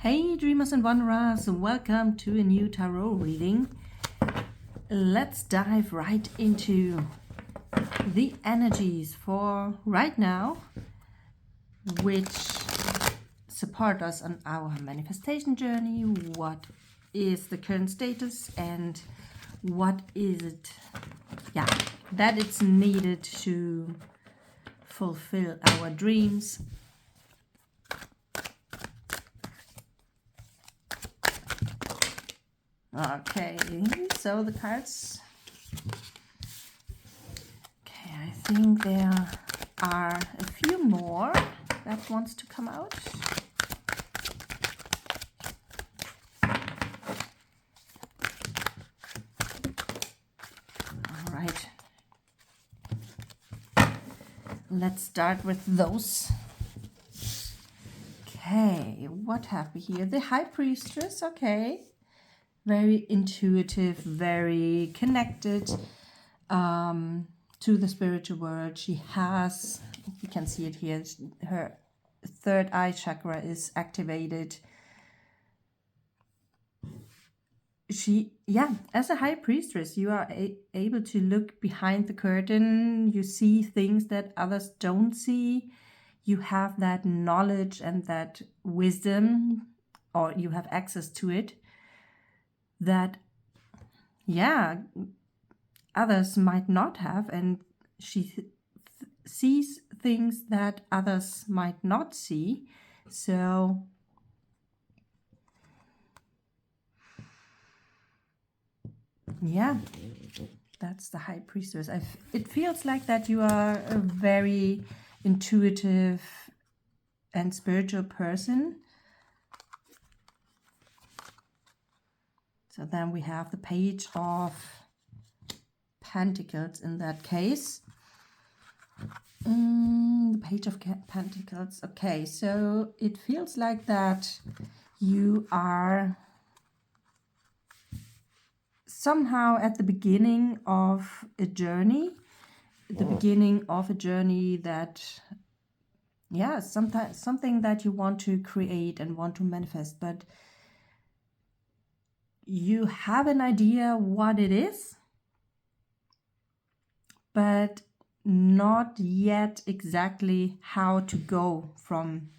Hey dreamers and wanderers, welcome to a new tarot reading. Let's dive right into the energies for right now, which support us on our manifestation journey. What is the current status and what is it, that it's needed to fulfill our dreams. Okay, so the cards. Okay, I think there are a few more that wants to come out. All right. Let's start with those. Okay, what have we here? The High Priestess, okay. Very intuitive, very connected to the spiritual world. She has, you can see it here, her third eye chakra is activated. As a high priestess, you are able to look behind the curtain. You see things that others don't see. You have that knowledge and that wisdom, or you have access to it, that others might not have, and she sees things that others might not see. So that's the High Priestess. It feels like that you are a very intuitive and spiritual person. So then we have the Page of Pentacles in that case. The Page of Pentacles. Okay, so it feels like that you are somehow at the beginning of a journey. The beginning of a journey that, sometimes something that you want to create and want to manifest, but you have an idea what it is, but not yet exactly how to go from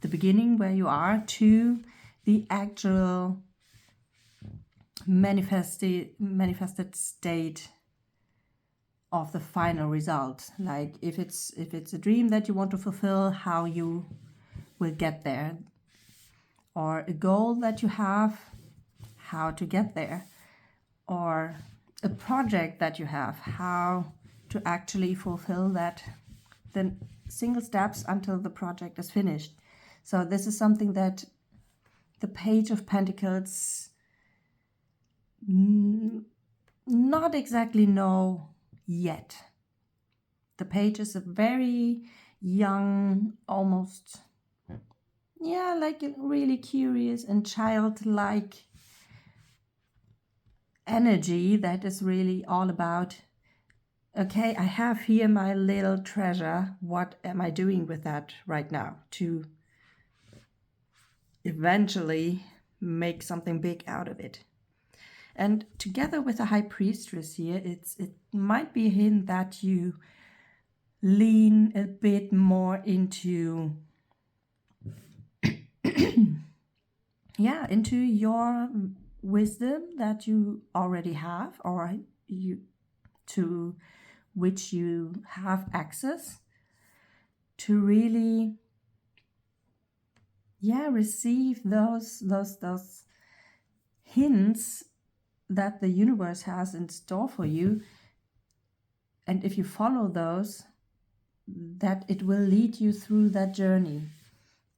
the beginning where you are to the actual manifested state of the final result. Like if it's a dream that you want to fulfill, how you will get there, or a goal that you have, how to get there, or a project that you have, how to actually fulfill that, the single steps until the project is finished. So this is something that the Page of Pentacles not exactly know yet. The page is a very young, almost, like really curious and childlike energy that is really all about, okay, I have here my little treasure. What am I doing with that right now to eventually make something big out of it? And together with the High Priestess here, it might be a hint that you lean a bit more into into your wisdom that you already have, or to which you have access, to really receive those hints that the universe has in store for you. And if you follow those, that it will lead you through that journey.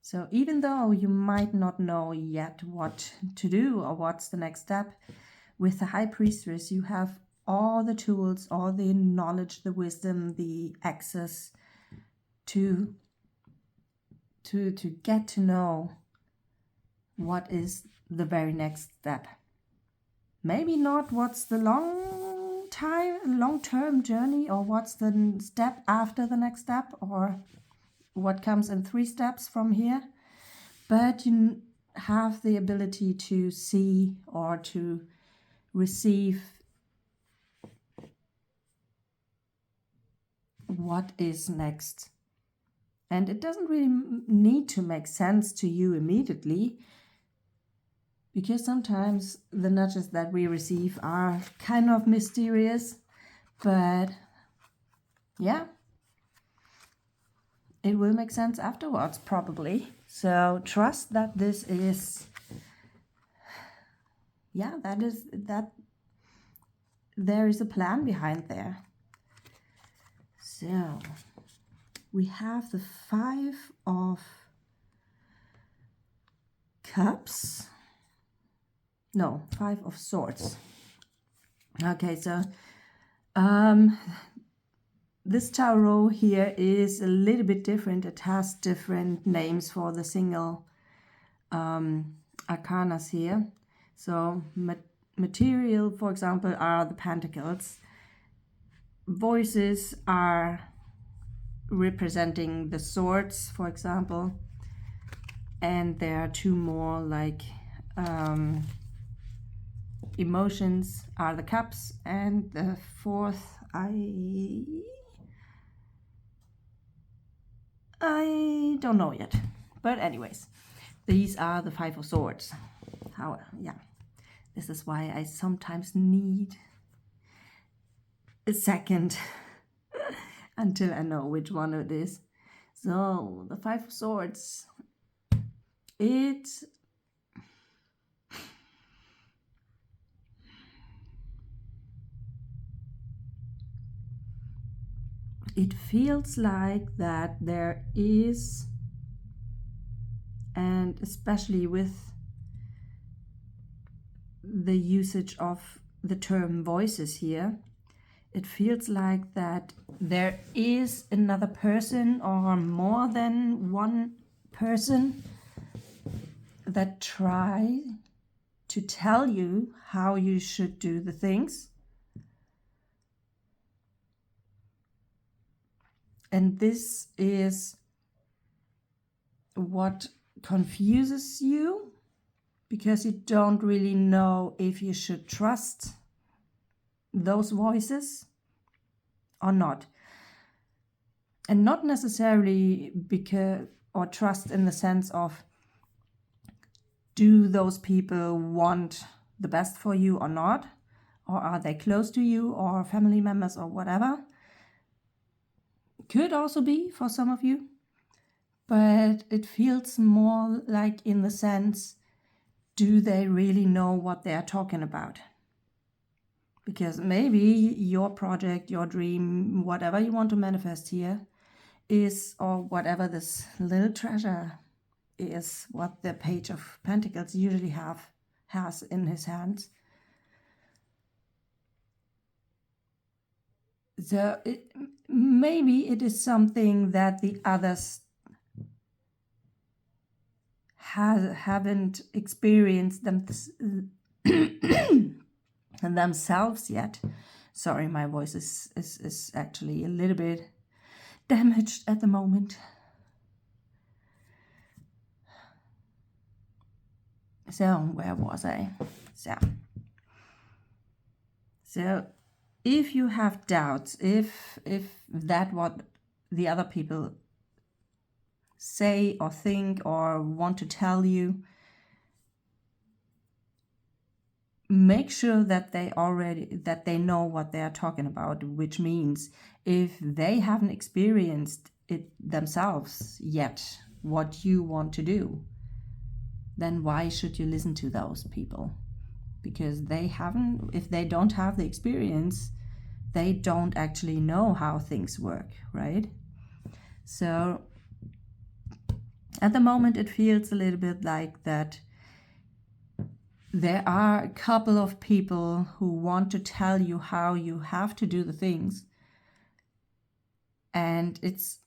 So even though you might not know yet what to do or what's the next step, with the High Priestess, you have all the tools, all the knowledge, the wisdom, the access to get to know what is the very next step. Maybe not what's the long-term journey, or what's the step after the next step, or what comes in 3 steps from here, but have the ability to see or to receive what is next. And it doesn't really need to make sense to you immediately, because sometimes the nudges that we receive are kind of mysterious, but yeah, it will make sense afterwards, probably. So trust that this is, that there is a plan behind there. So we have the 5 of Cups. No, 5 of Swords. Okay, so this tarot here is a little bit different. It has different names for the single arcanas here. So material, for example, are the Pentacles. Voices are representing the Swords, for example. And there are 2 more, like emotions are the Cups, and the 4th, I don't know yet. But anyways, these are the 5 of Swords. This is why I sometimes need a second until I know which one it is. So the 5 of Swords, it feels like that there is, and especially with the usage of the term voices here, it feels like that there is another person or more than one person that try to tell you how you should do the things. And this is what confuses you, because you don't really know if you should trust those voices or not. And not necessarily or trust in the sense of, do those people want the best for you or not? Or are they close to you or family members or whatever? Could also be for some of you. But it feels more like in the sense, do they really know what they are talking about? Because maybe your project, your dream, whatever you want to manifest here is, or whatever this little treasure is, what the Page of Pentacles usually has in his hands. So maybe it is something that the others haven't experienced themselves yet. Sorry, my voice is actually a little bit damaged at the moment. So where was I? So if you have doubts, if that what the other people say or think or want to tell you, make sure that they know what they are talking about, which means if they haven't experienced it themselves yet, what you want to do, then why should you listen to those people? Because if they don't have the experience, they don't actually know how things work, right? So at the moment it feels a little bit like that there are a couple of people who want to tell you how you have to do the things. And it's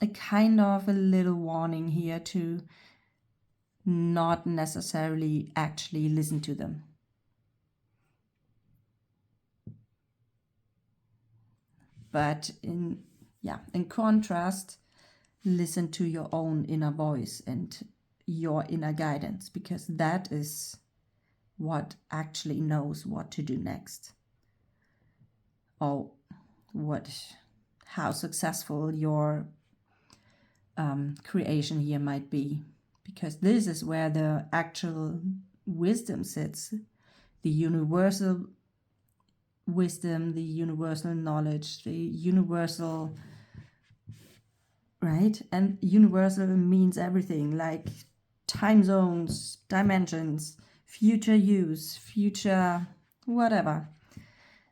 a kind of a little warning here to not necessarily actually listen to them. But in contrast, listen to your own inner voice and your inner guidance, because that is what actually knows what to do next, or how successful your creation here might be, because this is where the actual wisdom sits, the universal wisdom, the universal knowledge, the universal, right? And universal means everything, like time zones, dimensions, future use, future whatever.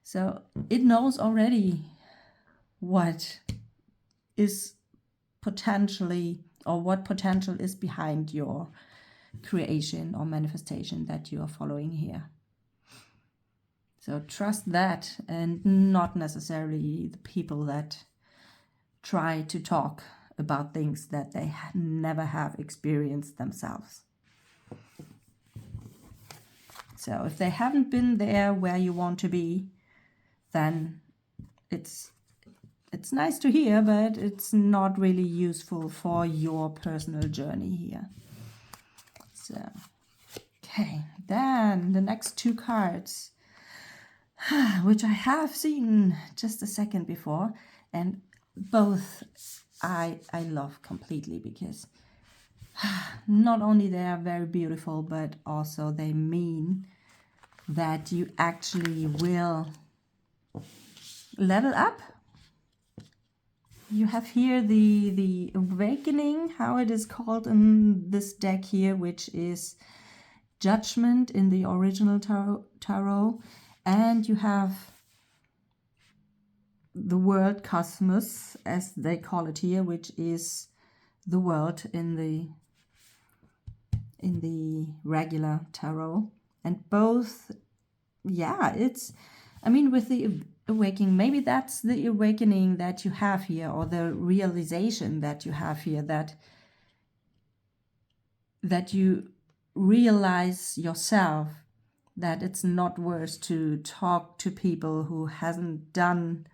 So it knows already what is potentially, or what potential is behind your creation or manifestation that you are following here. So trust that, and not necessarily the people that try to talk about things that they never have experienced themselves. So if they haven't been there where you want to be, then it's nice to hear, but it's not really useful for your personal journey here. So, okay, then the next two cards, which I have seen just a second before, and both I love completely, because not only they are very beautiful, but also they mean that you actually will level up. You have here the awakening, how it is called in this deck here, which is Judgment in the original tarot. And you have the world cosmos, as they call it here, which is the world in the regular tarot. And both, yeah, it's, I mean, with the awakening, maybe that's the awakening that you have here, or the realization that you have here, that you realize yourself that it's not worth to talk to people who hasn't done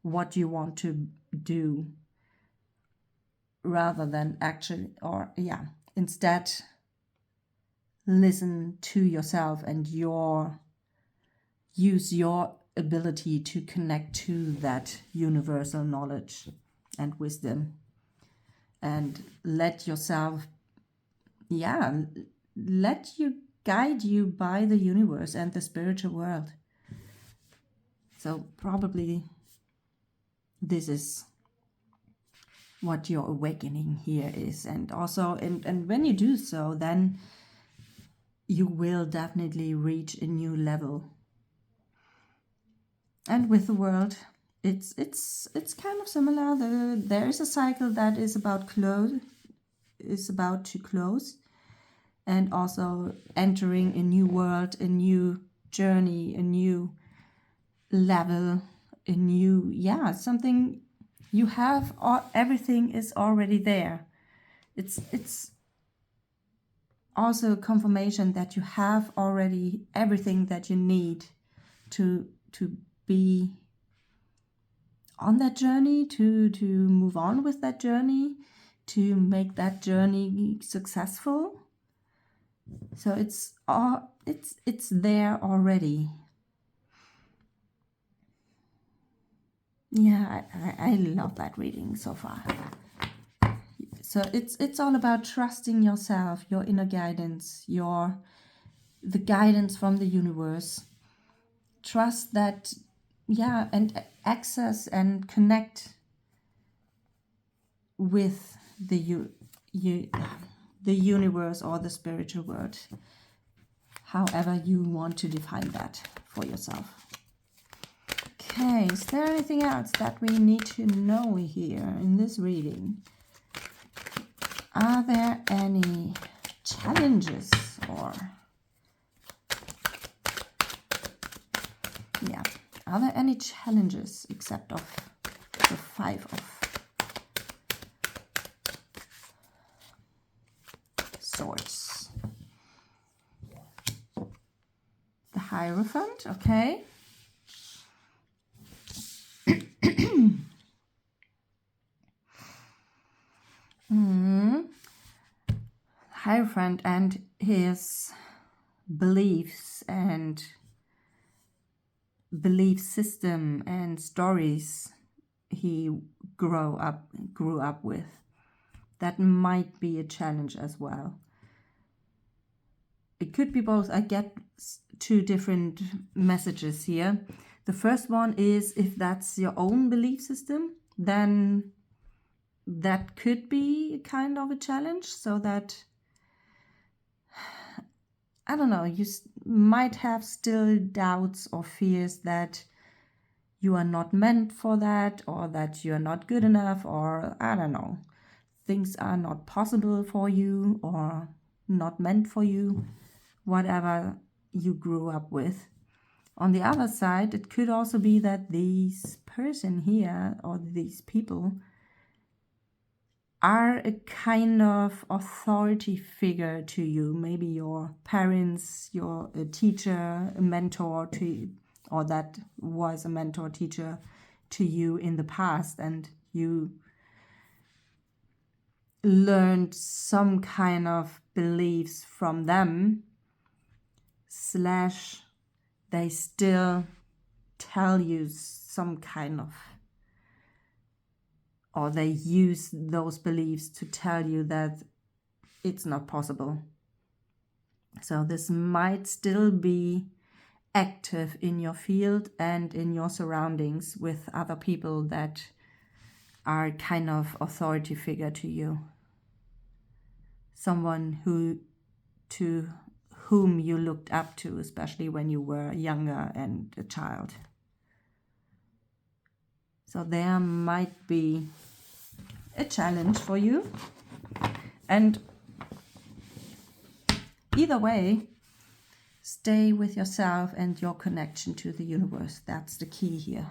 what you want to do, rather than actually, or yeah, instead listen to yourself and use your ability to connect to that universal knowledge and wisdom, and let yourself, let you guide you by the universe and the spiritual world. So probably this is what your awakening here is. And also, and when you do so, then you will definitely reach a new level. And with the world, it's kind of similar. There is a cycle that is about to close, and also entering a new world, a new journey, a new level, a new, something you have, everything is already there. It's also a confirmation that you have already everything that you need to be on that journey, to move on with that journey, to make that journey successful. So it's there already. Yeah, I love that reading so far. So it's all about trusting yourself, your inner guidance, the guidance from the universe. Trust that, and access and connect with the universe or the spiritual world, however you want to define that for yourself. Okay, is there anything else that we need to know here in this reading? Are there any challenges, or are there any challenges except of the Five of Swords? The Hierophant, okay. Hierophant and his beliefs and belief system and stories he grew up with. That might be a challenge as well. It could be both. I get two different messages here. The first one is, if that's your own belief system, then that could be kind of a challenge, so that, I don't know, you might have still doubts or fears that you are not meant for that, or that you're not good enough, or I don't know, things are not possible for you or not meant for you, whatever you grew up with. On the other side, it could also be that this person here, or these people, are a kind of authority figure to you. Maybe your parents, your teacher, a mentor to, or that was a mentor teacher to you in the past, and you learned some kind of beliefs from them, slash they still tell you some kind of, or they use those beliefs to tell you that it's not possible. So this might still be active in your field and in your surroundings with other people that are kind of authority figure to you. Someone to whom you looked up to, especially when you were younger and a child. So there might be a challenge for you. And either way, stay with yourself and your connection to the universe. That's the key here.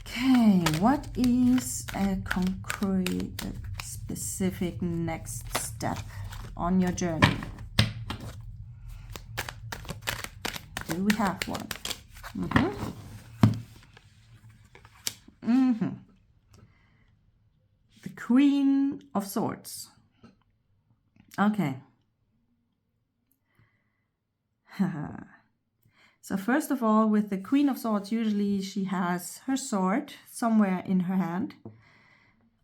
Okay, what is a concrete, specific next step on your journey? Do we have one? The Queen of Swords. Okay. So first of all, with the Queen of Swords, usually she has her sword somewhere in her hand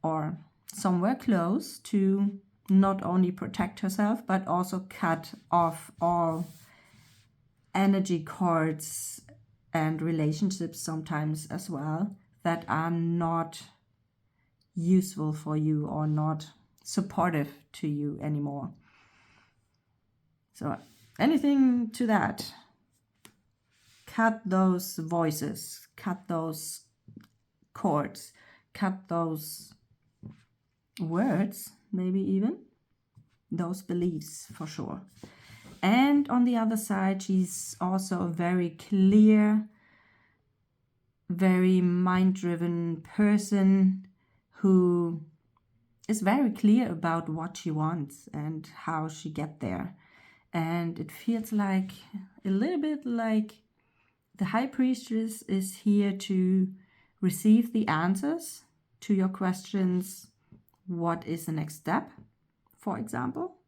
or somewhere close to not only protect herself, but also cut off all energy cords and relationships sometimes as well that are not useful for you or not supportive to you anymore. So anything to that, cut those voices, cut those cords, cut those words, maybe even those beliefs for sure. And on the other side, she's also a very clear, very mind-driven person who is very clear about what she wants and how she get there. And it feels like a little bit like the High Priestess is here to receive the answers to your questions. What is the next step, for example?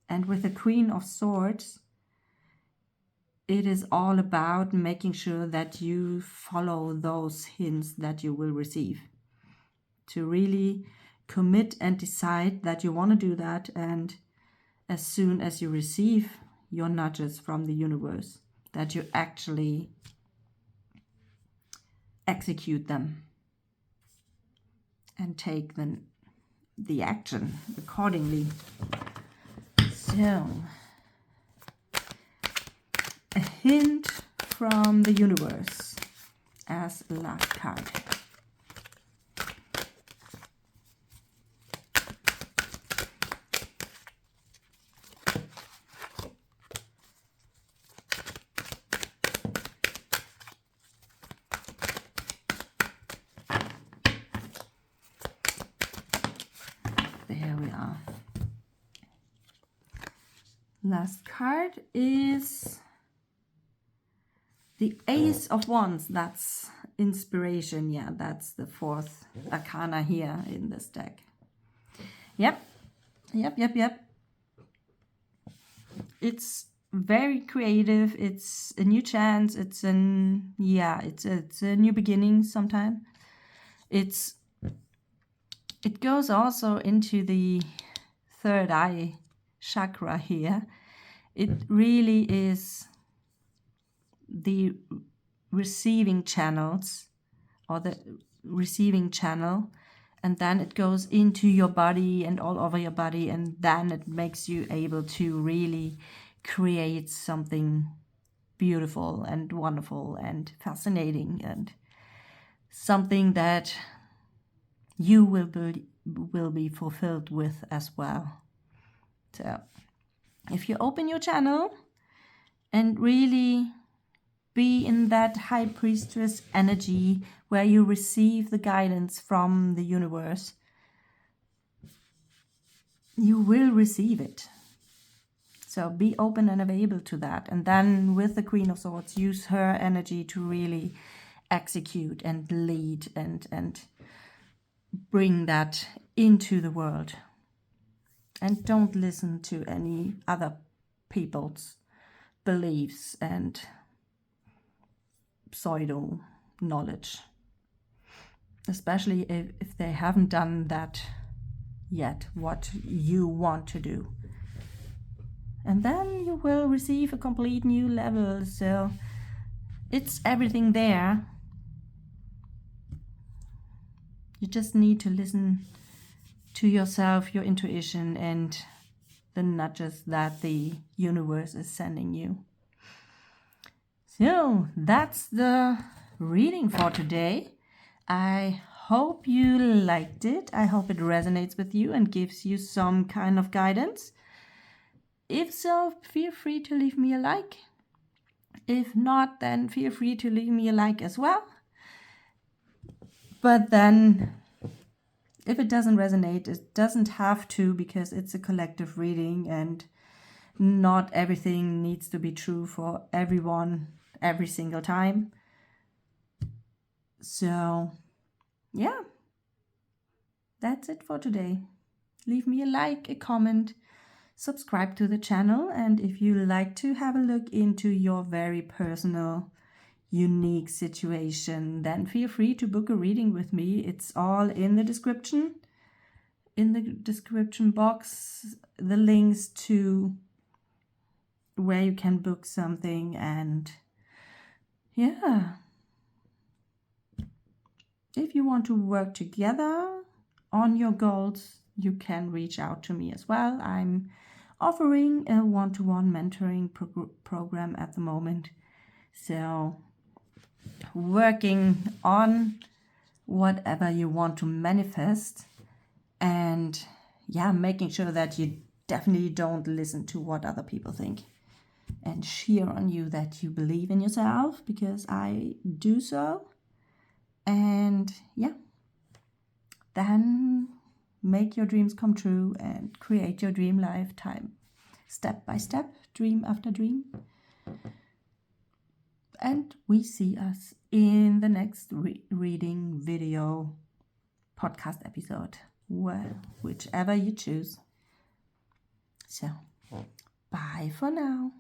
And with the Queen of Swords, it is all about making sure that you follow those hints that you will receive. To really commit and decide that you want to do that, and as soon as you receive your nudges from the universe, that you actually execute them and take the action accordingly. So, a hint from the universe as last card. There we are. Last card is the Ace of Wands. That's inspiration. Yeah, that's the fourth arcana here in this deck. Yep. Yep. It's very creative. It's a new chance. It's a new beginning sometime. It goes also into the third eye chakra here. It really is the receiving channels, or the receiving channel, and then it goes into your body and all over your body, and then it makes you able to really create something beautiful and wonderful and fascinating, and something that you will be fulfilled with as well. So if you open your channel and really be in that high priestess energy where you receive the guidance from the universe, you will receive it. So be open and available to that. And then with the Queen of Swords, use her energy to really execute and lead and bring that into the world. And don't listen to any other people's beliefs and pseudo knowledge, especially if they haven't done that yet, what you want to do. And then you will receive a complete new level. So it's everything there. You just need to listen to yourself, your intuition, and the nudges that the universe is sending you. So that's the reading for today. I hope you liked it. I hope it resonates with you and gives you some kind of guidance. If so, feel free to leave me a like. If not, then feel free to leave me a like as well. But then, if it doesn't resonate, it doesn't have to, because it's a collective reading and not everything needs to be true for everyone every single time. So, yeah, that's it for today. Leave me a like, a comment, subscribe to the channel, and if you like to have a look into your very personal, unique situation, then feel free to book a reading with me. It's all in the description. In the description box, the links to where you can book something, and yeah. If you want to work together on your goals, you can reach out to me as well. I'm offering a one-to-one mentoring program at the moment. So working on whatever you want to manifest, and making sure that you definitely don't listen to what other people think, and cheer on you that you believe in yourself, because I do so. And then make your dreams come true and create your dream lifetime, step by step, dream after dream. And we see us in the next reading video, podcast episode, whichever you choose. So, bye for now.